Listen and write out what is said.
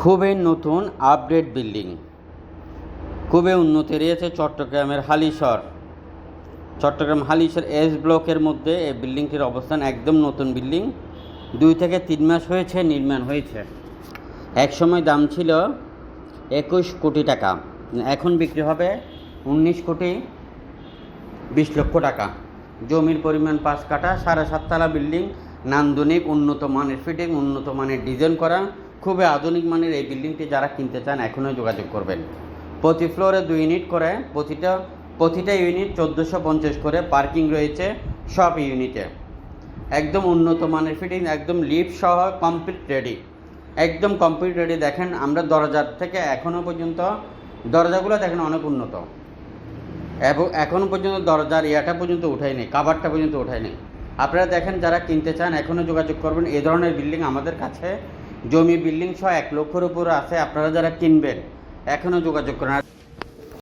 খুবই নতুন update building, খুবই উন্নত রয়েছে চট্টগ্রামের হালিশহর। চট্টগ্রাম হালিশহর এস ব্লকের মধ্যে এই বিল্ডিংটির অবস্থান। একদম নতুন বিল্ডিং, 2 থেকে 3 মাস হয়েছে নির্মাণ হয়েছে। একসময় দাম ছিল 21 কোটি টাকা, এখন বিক্রি হবে 19 কোটি 20 লক্ষ টাকা। জমির পরিমাণ 5 কাঠা, 7.5 তলা বিল্ডিং, নান্দনিক উন্নত মানের ফিটিং, উন্নত মানের ডিজাইন করা, খুবই আধুনিক মানের এই বিল্ডিংটি যারা কিনতে চান এখনই যোগাযোগ করবেন। প্রতি ফ্লোরে 2 ইউনিট করে, প্রতিটা ইউনিট 1450 করে, পার্কিং রয়েছে সব ইউনিটে। একদম উন্নত মানের ফিটিং, একদম লিফট সহ কমপ্লিট রেডি, একদম কমপ্লিট রেডি। দেখেন আমরা দরজার থেকে এখনও পর্যন্ত দরজাগুলো দেখেন অনেক উন্নত, এবং এখনও পর্যন্ত দরজার ইয়াটা পর্যন্ত উঠাই নেই, কাভারটা পর্যন্ত উঠাই নেই। আপনারা দেখেন যারা কিনতে চান এখনও যোগাযোগ করবেন। এই ধরনের বিল্ডিং আমাদের কাছে জমি বিল্ডিং সহ 1 লক্ষের উপরে আছে। আপনারা যারা কিনবেন এখনও যোগাযোগ করেন।